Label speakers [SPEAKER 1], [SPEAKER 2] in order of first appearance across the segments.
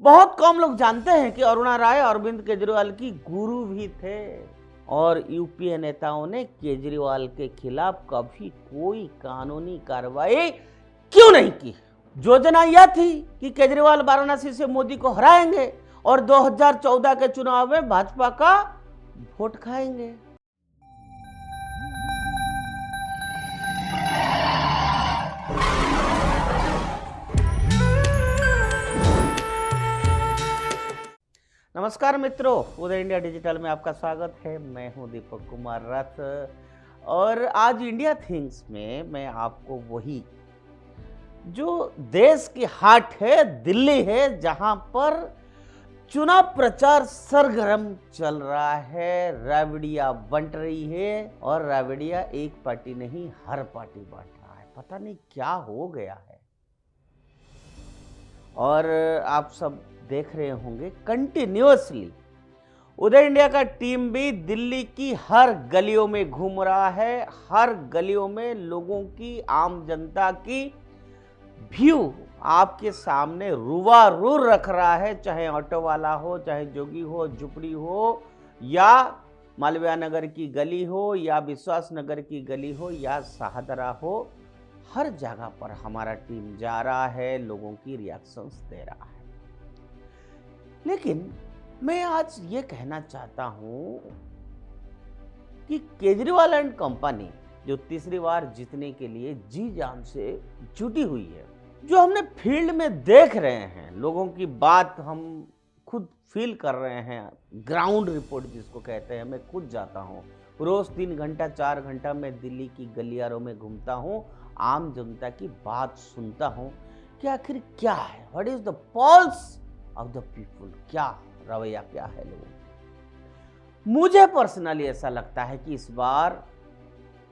[SPEAKER 1] बहुत कम लोग जानते हैं कि अरुणा राय अरविंद केजरीवाल की गुरु भी थे और यूपीए नेताओं ने केजरीवाल के खिलाफ कभी कोई कानूनी कार्रवाई क्यों नहीं की। योजना यह थी कि केजरीवाल वाराणसी से मोदी को हराएंगे और 2014 के चुनाव में भाजपा का वोट खाएंगे। नमस्कार मित्रों, उदय इंडिया डिजिटल में आपका स्वागत है। मैं हूं दीपक कुमार रथ और आज इंडिया थिंग्स में मैं आपको वही जो देश की हार्ट है, दिल्ली है, जहां पर चुनाव प्रचार सरगर्म चल रहा है, रावड़िया बंट रही है और रावड़िया एक पार्टी नहीं हर पार्टी बांट रहा है। पता नहीं क्या हो गया है। और आप सब देख रहे होंगे कंटिन्यूअसली उदय इंडिया का टीम भी दिल्ली की हर गलियों में घूम रहा है। हर गलियों में लोगों की, आम जनता की व्यू आपके सामने रूबरू रख रहा है, चाहे ऑटो वाला हो, चाहे जोगी हो, झुपड़ी हो, या मालवीय नगर की गली हो, या विश्वास नगर की गली हो, या शाहदरा हो। हर जगह पर हमारा टीम जा रहा है, लोगों की रिएक्शंस दे रहा है। लेकिन मैं आज ये कहना चाहता हूं कि केजरीवाल एंड कंपनी जो तीसरी बार जीतने के लिए जी जान से जुटी हुई है, जो हमने फील्ड में देख रहे हैं, लोगों की बात हम खुद फील कर रहे हैं, ग्राउंड रिपोर्ट जिसको कहते हैं। मैं खुद जाता हूं, रोज 3 घंटा 4 घंटा मैं दिल्ली की गलियारों में घूमता हूं, आम जनता की बात सुनता हूं कि आखिर क्या है, what is the pulse of the people, क्या रवैया क्या है लोगों का। मुझे पर्सनली ऐसा लगता है कि इस बार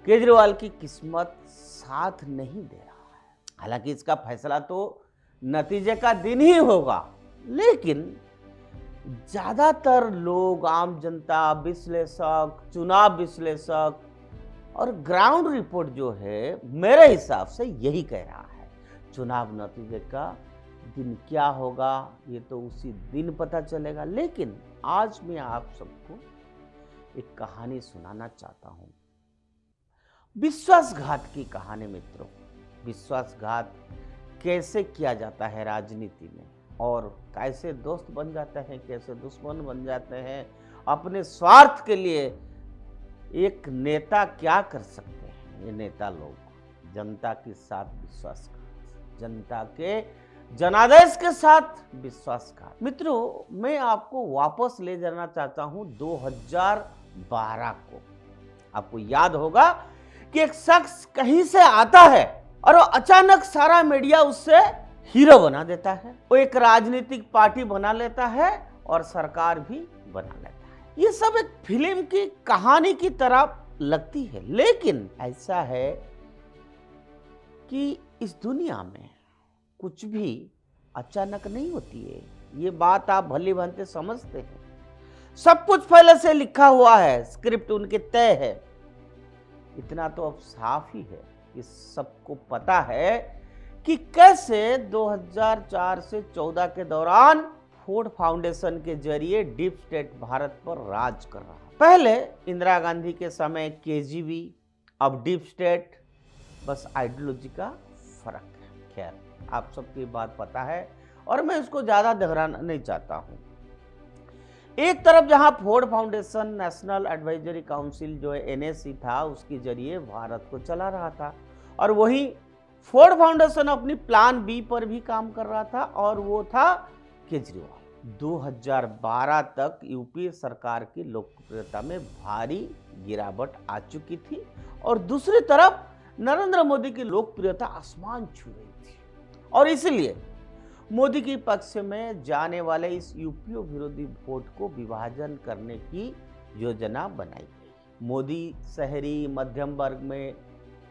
[SPEAKER 1] केजरीवाल की किस्मत साथ नहीं दे रहा है। हालांकि इसका फैसला तो नतीजे का दिन ही होगा, लेकिन ज्यादातर लोग, आम जनता, विश्लेषक, चुनाव विश्लेषक और ग्राउंड रिपोर्ट जो है, मेरे हिसाब से यही कह रहा है। चुनाव नतीजे का दिन क्या होगा ये तो उसी दिन पता चलेगा। लेकिन आज मैं आप सबको एक कहानी सुनाना चाहता हूं, विश्वासघात की कहानी। मित्रों, विश्वासघात कैसे किया जाता है राजनीति में, और कैसे दोस्त बन जाते हैं, कैसे दुश्मन बन जाते हैं। अपने स्वार्थ के लिए एक नेता क्या कर सकते हैं, ये नेता लोग जनता के साथ विश्वासघात, जनता के जनादेश के साथ विश्वासघात। मित्रों, मैं आपको वापस ले जाना चाहता हूं 2012 को। आपको याद होगा कि एक शख्स कहीं से आता है और वो अचानक सारा मीडिया उससे हीरो बना देता है। वो एक राजनीतिक पार्टी बना लेता है और सरकार भी बना लेता है। ये सब एक फिल्म की कहानी की तरह लगती है, लेकिन ऐसा है कि इस दुनिया में कुछ भी अचानक नहीं होती है। ये बात आप भली भांति समझते हैं। सब कुछ पहले से लिखा हुआ है, स्क्रिप्ट उनके तय है। इतना तो अब साफ ही है कि सबको पता है कि कैसे 2004 से 14 के दौरान फोर्ड फाउंडेशन के जरिए डीप स्टेट भारत पर राज कर रहा है। पहले इंदिरा गांधी के समय केजीबी, अब डीप स्टेट, बस आइडियोलॉजी का फर्क है। खैर, आप सबकी बात पता है और मैं इसको ज्यादा दोहराना नहीं चाहता हूं। एक तरफ जहां Ford foundation national advisory council जो है एनएससी था, उसके जरिए भारत को चला रहा था, और वही फोर्ड फाउंडेशन अपनी प्लान बी पर भी काम कर रहा था, और वो था केजरीवाल। 2012 तक यूपीए सरकार की लोकप्रियता में भारी गिरावट आ चुकी थी, और दूसरी तरफ नरेंद्र मोदी की लोकप्रियता आसमान छू रही थी। और इसलिए मोदी के पक्ष में जाने वाले इस यूपीए विरोधी वोट को विभाजन करने की योजना बनाई गई। मोदी शहरी मध्यम वर्ग में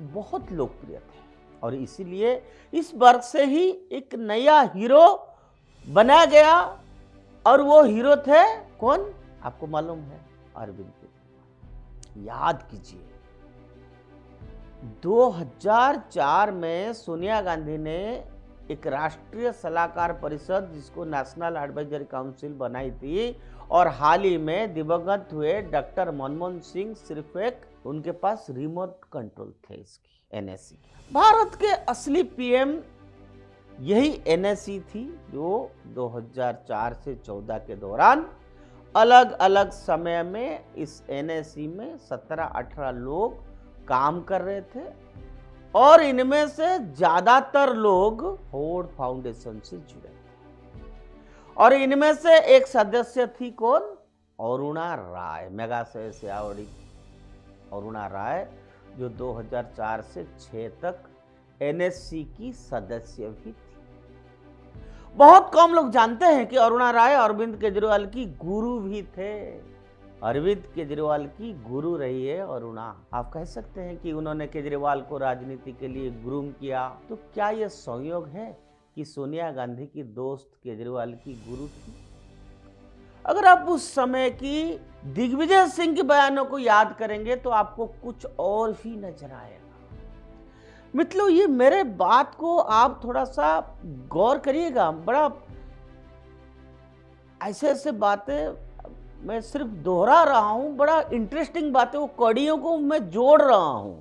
[SPEAKER 1] बहुत लोकप्रिय थे, और इसीलिए इस वर्ग से ही एक नया हीरो बनाया गया, और वो हीरो थे कौन, आपको मालूम है? अरविंद केजरीवाल। याद कीजिए, 2004 में सोनिया गांधी ने एक राष्ट्रीय सलाहकार परिषद जिसको नेशनल एडवाइजरी काउंसिल बनाई थी, और हाल ही में दिवंगत हुए डॉक्टर मनमोहन सिंह सिर्फ एक उनके पास रिमोट कंट्रोल थे इसकी एनएससी। भारत के असली पीएम यही एनएससी थी जो 2004 से 14 के दौरान अलग अलग समय में इस एनएससी में 17-18 लोग काम कर रहे थे, और इनमें से ज्यादातर लोग फोर्ड फाउंडेशन से जुड़े थे। और इनमें से एक सदस्य थी कौन? अरुणा राय, मेगा से आवड़ी अरुणा राय, जो 2004 से 6 तक एनएससी की सदस्य भी थी। बहुत कम लोग जानते हैं कि अरुणा राय अरविंद केजरीवाल की गुरु भी थे। अरविंद केजरीवाल की गुरु रही है अरुणा। आप कह सकते हैं कि उन्होंने केजरीवाल को राजनीति के लिए ग्रूम किया, तो क्या यह संयोग है कि सोनिया गांधी की दोस्त केजरीवाल की गुरु थी? अगर आप उस समय की दिग्विजय सिंह के बयानों को याद करेंगे तो आपको कुछ और ही नजर आएगा। मित्रों, ये मेरे बात को आप थोड़ा सा गौर करिएगा। बड़ा ऐसे ऐसे बातें मैं सिर्फ दोहरा रहा हूं, बड़ा इंटरेस्टिंग बातें, वो कड़ियों को मैं जोड़ रहा हूं,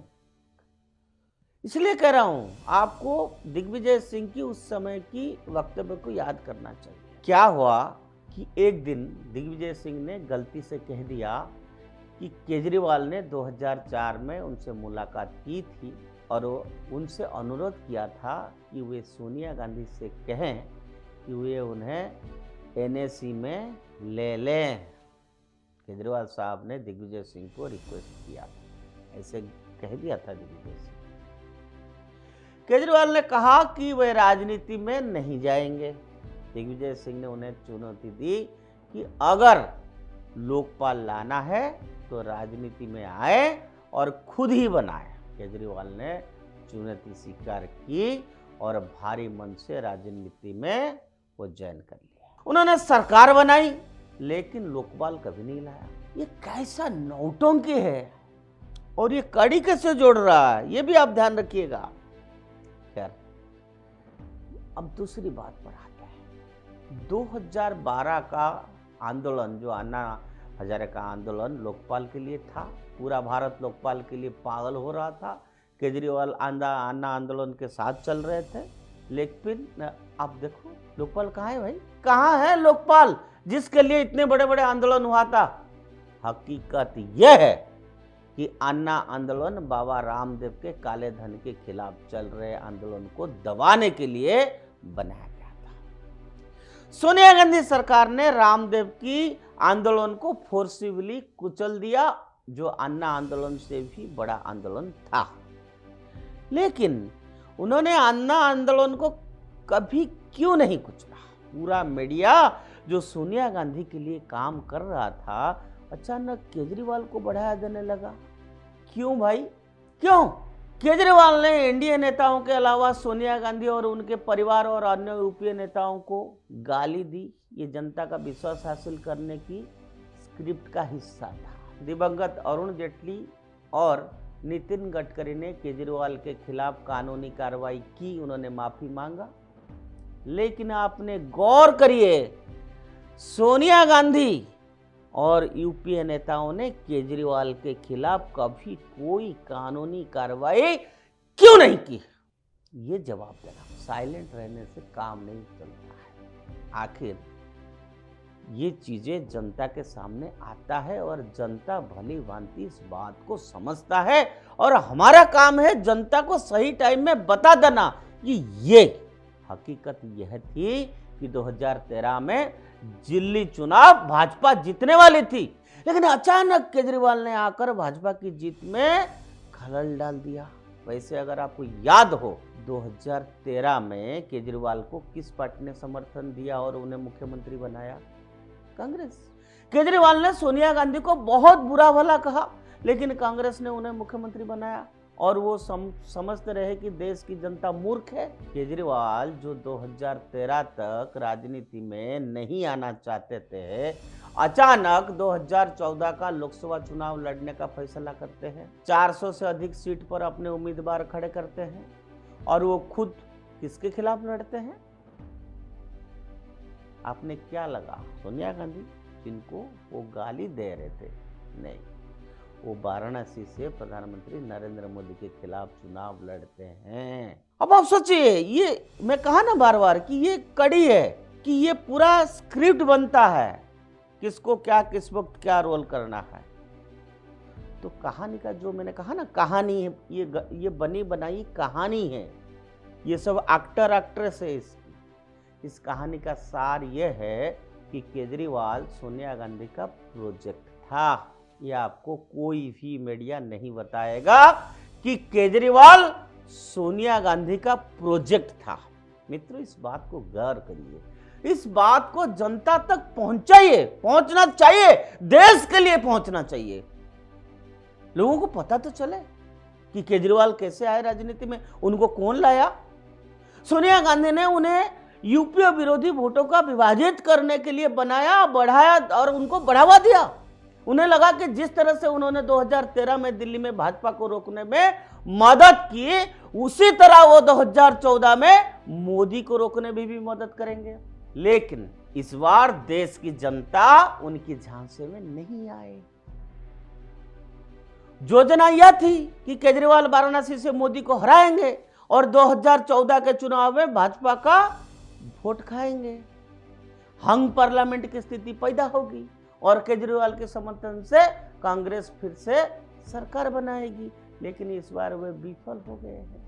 [SPEAKER 1] इसलिए कह रहा हूं आपको दिग्विजय सिंह की उस समय की वक्तव्य को याद करना चाहिए। क्या हुआ कि एक दिन दिग्विजय सिंह ने गलती से कह दिया कि केजरीवाल ने 2004 में उनसे मुलाकात की थी और उनसे अनुरोध किया था कि वे सोनिया गांधी से कहें कि वे उन्हें एनएससी में ले लें। केजरीवाल साहब ने दिग्विजय सिंह को रिक्वेस्ट किया, ऐसे कह दिया था दिग्विजय सिंह। केजरीवाल ने कहा कि वे राजनीति में नहीं जाएंगे। दिग्विजय सिंह ने उन्हें चुनौती दी कि अगर लोकपाल लाना है तो राजनीति में आए और खुद ही बनाए। केजरीवाल ने चुनौती स्वीकार की और भारी मन से राजनीति में वो ज्वाइन कर लिया। उन्होंने सरकार बनाई, लेकिन लोकपाल कभी नहीं लाया। ये कैसा नौटंकी है और ये कड़ी कैसे जोड़ रहा है, ये भी आप ध्यान रखिएगा। खैर, अब दूसरी बात पर आते हैं। 2012 का आंदोलन, जो अन्ना हजारे का आंदोलन लोकपाल के लिए था, पूरा भारत लोकपाल के लिए पागल हो रहा था। केजरीवाल अन्ना आंदोलन के साथ चल रहे थे, लेकिन आप देखो लोकपाल कहाँ है भाई? कहाँ है लोकपाल जिसके लिए इतने बड़े बड़े आंदोलन हुआ था? हकीकत यह है कि अन्ना आंदोलन बाबा रामदेव के काले धन के खिलाफ चल रहे आंदोलन को दबाने के लिए बनाया गया था। सोनिया गांधी सरकार ने रामदेव की आंदोलन को फोर्सिबली कुचल दिया, जो अन्ना आंदोलन से भी बड़ा आंदोलन था। लेकिन उन्होंने अन्ना आंदोलन को कभी क्यों नहीं कुचला? पूरा मीडिया जो सोनिया गांधी के लिए काम कर रहा था, अचानक केजरीवाल को बढ़ाया देने लगा। क्यों भाई, क्यों? केजरीवाल ने एनडीए नेताओं के अलावा सोनिया गांधी और उनके परिवार और अन्य यूपीए नेताओं को गाली दी। ये जनता का विश्वास हासिल करने की स्क्रिप्ट का हिस्सा था। दिवंगत अरुण जेटली और नितिन गडकरी ने केजरीवाल के खिलाफ कानूनी कार्रवाई की, उन्होंने माफी मांगा। लेकिन आपने गौर करिए, सोनिया गांधी और यूपीए नेताओं ने केजरीवाल के खिलाफ कभी कोई कानूनी कार्रवाई क्यों नहीं की? ये जवाब देना। साइलेंट रहने से काम नहीं चलता है। आखिर ये चीजें जनता के सामने आता है और जनता भली भांति इस बात को समझता है, और हमारा काम है जनता को सही टाइम में बता देना कि ये हकीकत यह थी कि 2013 में दिल्ली चुनाव भाजपा जीतने वाली थी, लेकिन अचानक केजरीवाल ने आकर भाजपा की जीत में खलल डाल दिया। वैसे अगर आपको याद हो, 2013 में केजरीवाल को किस पार्टी ने समर्थन दिया और उन्हें मुख्यमंत्री बनाया? कांग्रेस। केजरीवाल ने सोनिया गांधी को बहुत बुरा भला कहा, लेकिन कांग्रेस ने उन्हें मुख्यमंत्री बनाया, और वो समझते रहे कि देश की जनता मूर्ख है। केजरीवाल जो 2013 तक राजनीति में नहीं आना चाहते थे, अचानक 2014 का लोकसभा चुनाव लड़ने का फैसला करते हैं। 400 से अधिक सीट पर अपने उम्मीदवार खड़े करते हैं, और वो खुद किसके खिलाफ लड़ते हैं? आपने क्या लगा सोनिया गांधी जिनको वो गाली दे रहे थे? नहीं, वो वाराणसी से प्रधानमंत्री नरेंद्र मोदी के खिलाफ चुनाव लड़ते हैं। अब आप सोचिए, ये मैं कहा ना बार बार कि ये कड़ी है, कि ये पूरा स्क्रिप्ट बनता है, किसको क्या किस वक्त क्या रोल करना है। तो कहानी का जो मैंने कहा ना, कहानी है, ये बनी बनाई कहानी है, ये सब एक्टर एक्ट्रेस है इसकी। इस कहानी का सार ये है कि केजरीवाल सोनिया गांधी का प्रोजेक्ट था। ये आपको कोई भी मीडिया नहीं बताएगा कि केजरीवाल सोनिया गांधी का प्रोजेक्ट था। मित्रों, इस बात को गौर करिए, इस बात को जनता तक पहुंचाइए, पहुंचना चाहिए, देश के लिए पहुंचना चाहिए। लोगों को पता तो चले कि केजरीवाल कैसे आए राजनीति में, उनको कौन लाया। सोनिया गांधी ने उन्हें यूपीए विरोधी वोटों का विभाजित करने के लिए बनाया, बढ़ाया और उनको बढ़ावा दिया। उन्हें लगा कि जिस तरह से उन्होंने 2013 में दिल्ली में भाजपा को रोकने में मदद की, उसी तरह वो 2014 में मोदी को रोकने में भी मदद करेंगे। लेकिन इस बार देश की जनता उनकी झांसे में नहीं आए। योजना यह थी कि केजरीवाल वाराणसी से मोदी को हराएंगे और 2014 के चुनाव में भाजपा का वोट खाएंगे। हंग पार्लियामेंट की स्थिति पैदा होगी और केजरीवाल के समर्थन से कांग्रेस फिर से सरकार बनाएगी। लेकिन इस बार वे विफल हो गए हैं।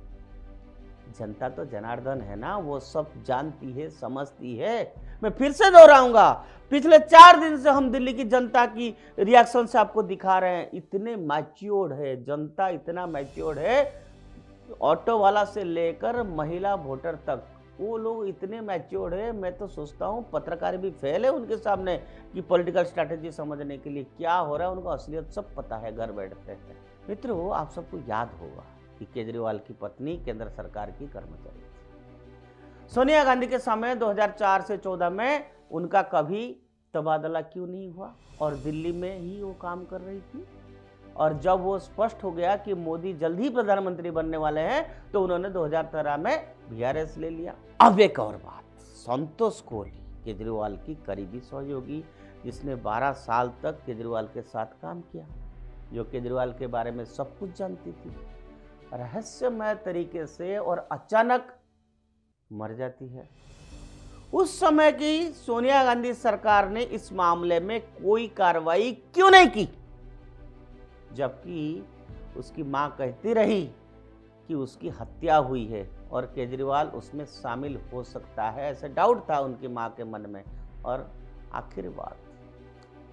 [SPEAKER 1] जनता तो जनार्दन है ना, वो सब जानती है, समझती है। मैं फिर से दोहराऊंगा, पिछले 4 दिन से हम दिल्ली की जनता की रिएक्शन से आपको दिखा रहे हैं। इतने मैच्योर्ड है जनता, इतना मैच्योर्ड है, ऑटो वाला से लेकर महिला वोटर तक, वो लोग इतने मैच्योर्ड है। मैं तो सोचता हूँ पत्रकार भी फेल है उनके सामने कि पॉलिटिकल स्ट्रैटेजी समझने के लिए क्या हो रहा है। उनको असलियत सब पता है, घर बैठते हैं। मित्रों, आप सबको याद होगा कि केजरीवाल की पत्नी केंद्र सरकार की कर्मचारी थी। सोनिया गांधी के समय 2004 से 14 में उनका कभी तबादला क्यों नहीं हुआ और दिल्ली में ही वो काम कर रही थी। और जब वो स्पष्ट हो गया कि मोदी जल्द ही प्रधानमंत्री बनने वाले हैं, तो उन्होंने 2013 में वीआरएस ले लिया। अब एक और बात, संतोष कोहली केजरीवाल की करीबी सहयोगी, जिसने 12 साल तक केजरीवाल के साथ काम किया, जो केजरीवाल के बारे में सब कुछ जानती थी, रहस्यमय तरीके से और अचानक मर जाती है। उस समय की सोनिया गांधी सरकार ने इस मामले में कोई कार्रवाई क्यों नहीं की, जबकि उसकी मां कहती रही कि उसकी हत्या हुई है और केजरीवाल उसमें शामिल हो सकता है, ऐसा डाउट था उनकी मां के मन में। और आखिर बात,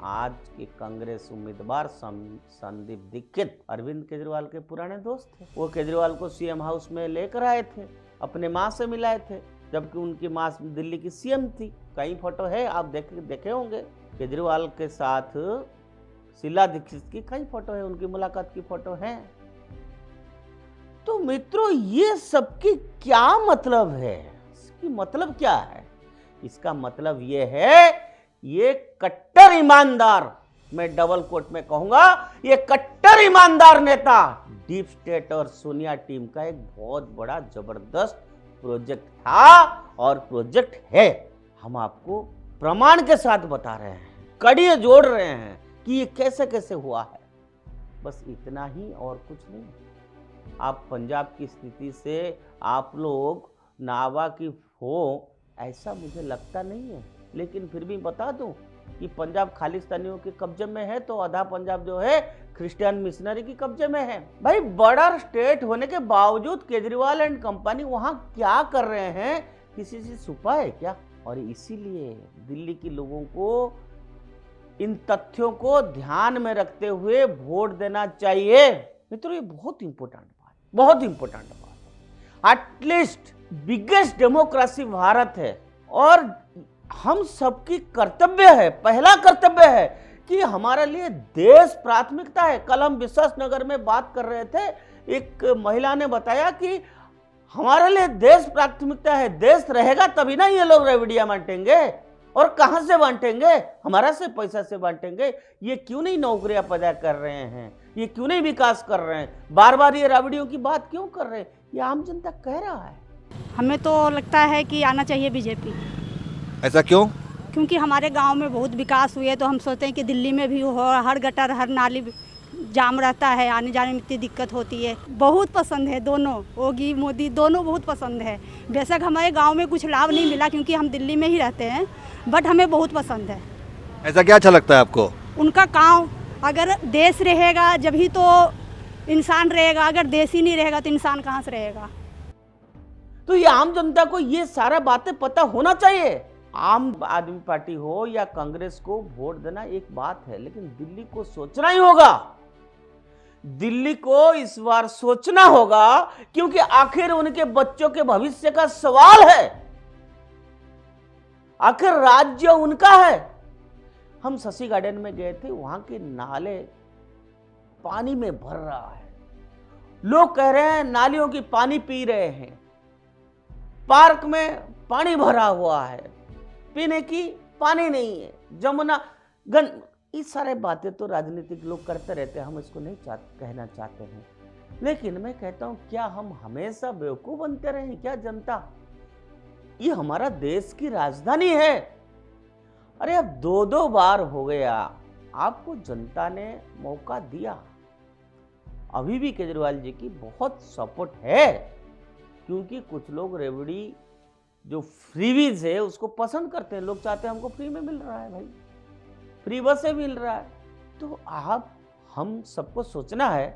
[SPEAKER 1] आज के कांग्रेस उम्मीदवार संदीप दीक्षित अरविंद केजरीवाल के पुराने दोस्त थे। वो केजरीवाल को सीएम हाउस में लेकर आए थे, अपने मां से मिलाए थे, जबकि उनकी मां दिल्ली की सीएम थी। कई फोटो है, आप देखे होंगे। केजरीवाल के साथ शीला दीक्षित की कई फोटो है, उनकी मुलाकात की फोटो है। तो मित्रों, ये सबकी क्या मतलब है? इसकी मतलब क्या है? इसका मतलब ये है, ये कट्टर ईमानदार, मैं डबल कोट में कहूंगा, ये कट्टर ईमानदार नेता डीप स्टेट और सोनिया टीम का एक बहुत बड़ा जबरदस्त प्रोजेक्ट था और प्रोजेक्ट है। हम आपको प्रमाण के साथ बता रहे हैं, कड़ी जोड़ रहे हैं कि ये कैसे कैसे हुआ है। बस इतना ही और कुछ नहीं। आप पंजाब की स्थिति से आप लोग नावाकिफ हो, ऐसा मुझे लगता नहीं है। लेकिन फिर भी बता दूं कि पंजाब खालिस्तानियों के कब्जे में है, तो आधा पंजाब जो है क्रिश्चियन मिशनरी की कब्जे में है। भाई, बड़ा स्टेट होने के बावजूद केजरीवाल एंड कंपनी वहां क्या कर रहे हैं, किसी से छुपा है क्या? और इसीलिए दिल्ली के लोगों को इन तथ्यों को ध्यान में रखते हुए वोट देना चाहिए। मित्रों, ये बहुत इंपॉर्टेंट बात, बहुत इंपॉर्टेंट बात। एटलीस्ट बिगेस्ट डेमोक्रेसी भारत है और हम सबकी कर्तव्य है, पहला कर्तव्य है कि हमारे लिए देश प्राथमिकता है। कल हम विश्वास नगर में बात कर रहे थे, एक महिला ने बताया कि हमारे लिए देश प्राथमिकता है, देश रहेगा तभी ना ये लोग रेवड़ियां बांटेंगे, और कहां से बांटेंगे? हमारा से पैसा से बांटेंगे। ये क्यों नहीं नौकरियां पैदा कर रहे हैं, ये क्यों नहीं विकास कर रहे हैं, बार बार ये राबड़ियों की बात क्यों कर रहे हैं? ये आम जनता कह रहा है।
[SPEAKER 2] हमें तो लगता है कि आना चाहिए बीजेपी।
[SPEAKER 3] ऐसा क्यों?
[SPEAKER 2] क्योंकि हमारे गांव में बहुत विकास हुए, तो हम सोचते हैं कि दिल्ली में भी हो, हर गटर हर नाली जाम रहता है, आने जाने में इतनी दिक्कत होती है। बहुत पसंद है दोनों, योगी मोदी दोनों बहुत पसंद है। बेशक हमारे गांव में कुछ लाभ नहीं मिला क्योंकि हम दिल्ली में ही रहते हैं, बट हमें बहुत पसंद है।
[SPEAKER 3] ऐसा क्या अच्छा लगता है आपको?
[SPEAKER 2] उनका काम, अगर देश रहेगा जब ही तो इंसान रहेगा, अगर देश ही नहीं रहेगा तो इंसान कहाँ से रहेगा।
[SPEAKER 1] तो ये आम जनता को ये सारा बातें पता होना चाहिए। आम आदमी पार्टी हो या कांग्रेस को वोट देना एक बात है, लेकिन दिल्ली को सोचना ही होगा। दिल्ली को इस बार सोचना होगा, क्योंकि आखिर उनके बच्चों के भविष्य का सवाल है। आखिर राज्य उनका है। हम शशि गार्डन में गए थे, वहां के नाले पानी में भर रहा है। लोग कह रहे हैं नालियों की पानी पी रहे हैं, पार्क में पानी भरा हुआ है, पीने की पानी नहीं है, जमुना गंद, ये सारे बातें तो राजनीतिक लोग करते रहते हैं, हम इसको नहीं कहना चाहते हैं। लेकिन मैं कहता हूं, क्या हम हमेशा बेवकूफ बनते रहे क्या जनता? ये हमारा देश की राजधानी है। अरे अब दो बार हो गया, आपको जनता ने मौका दिया। अभी भी केजरीवाल जी की बहुत सपोर्ट है, क्योंकि कुछ लोग रेवड़ी जो फ्रीवीज है उसको पसंद करते हैं। लोग चाहते हैं हमको फ्री में मिल रहा है, भाई फ्री बस से मिल रहा है। तो आप हम सबको सोचना है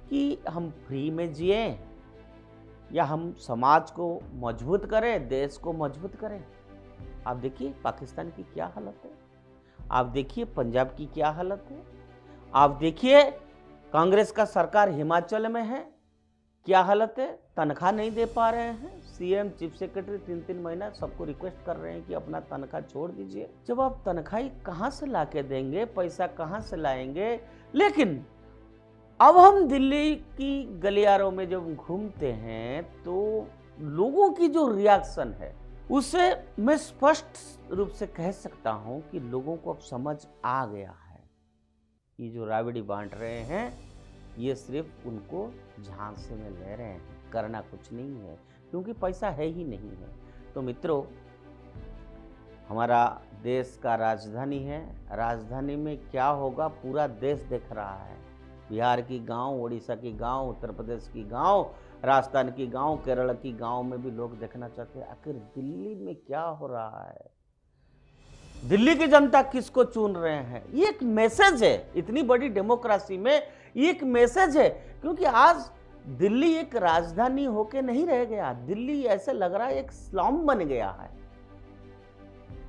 [SPEAKER 1] कि हम फ्री में जिए या हम समाज को मजबूत करें, देश को मजबूत करें। आप देखिए पाकिस्तान की क्या हालत है, आप देखिए पंजाब की क्या हालत है, आप देखिए कांग्रेस का सरकार हिमाचल में है, क्या हालत है। तनख्वाह नहीं दे पा रहे हैं, सीएम चीफ सेक्रेटरी 3-3 महीना सबको रिक्वेस्ट कर रहे हैं कि अपना तनख्वाह छोड़ दीजिए। जब आप तनख्वाही कहां से लाके देंगे, पैसा कहां से लाएंगे? लेकिन अब हम दिल्ली की गलियारों में जब घूमते हैं तो लोगों की जो रिएक्शन है उसे मैं स्पष्ट रूप से कह सकता हूं कि लोगों को अब समझ आ गया है। ये जो राबड़ी बांट रहे हैं ये सिर्फ उनको झांसे में ले रहे हैं, करना कुछ नहीं है, क्योंकि पैसा है ही नहीं है। तो मित्रों, हमारा देश का राजधानी है, राजधानी में क्या होगा पूरा देश देख रहा है। बिहार की गांव, उड़ीसा की गांव, उत्तर प्रदेश की गांव, राजस्थान की गांव, केरल की गांव में भी लोग देखना चाहते हैं आखिर दिल्ली में क्या हो रहा है, दिल्ली की जनता किसको चुन रहे हैं। ये एक मैसेज है, इतनी बड़ी डेमोक्रेसी में ये एक मैसेज है, क्योंकि आज दिल्ली एक राजधानी होके नहीं रह गया। दिल्ली ऐसे लग रहा है एक स्लम बन गया है।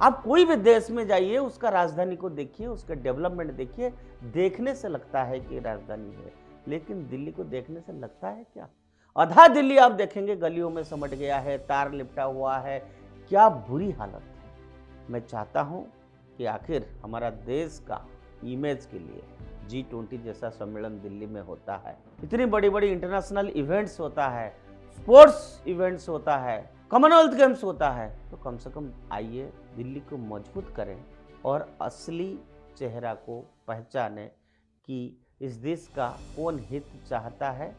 [SPEAKER 1] आप कोई भी देश में जाइए, उसका राजधानी को देखिए, उसका डेवलपमेंट देखिए, देखने से लगता है कि राजधानी है, लेकिन दिल्ली को देखने से लगता है क्या? आधा दिल्ली आप देखेंगे गलियों में समट गया है, तार लिपटा हुआ है, क्या बुरी हालत है। मैं चाहता हूं कि आखिर हमारा देश का इमेज के लिए G20 जैसा सम्मेलन दिल्ली में होता है, इतनी बड़ी बड़ी इंटरनेशनल इवेंट्स होता है, स्पोर्ट्स इवेंट्स होता है, कॉमनवेल्थ गेम्स होता है, तो कम से कम आइए दिल्ली को मजबूत करें और असली चेहरा को पहचानें कि इस देश का कौन हित चाहता है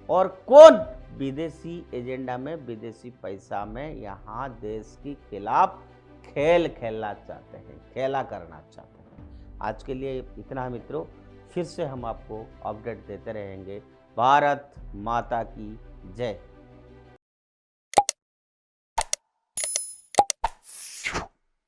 [SPEAKER 1] और कौन विदेशी एजेंडा में, विदेशी पैसा में यहाँ देश के खिलाफ खेल खेलना चाहते हैं, खेला करना चाहते हैं। आज के लिए इतना मित्रों, फिर से हम आपको अपडेट देते रहेंगे। भारत माता की जय।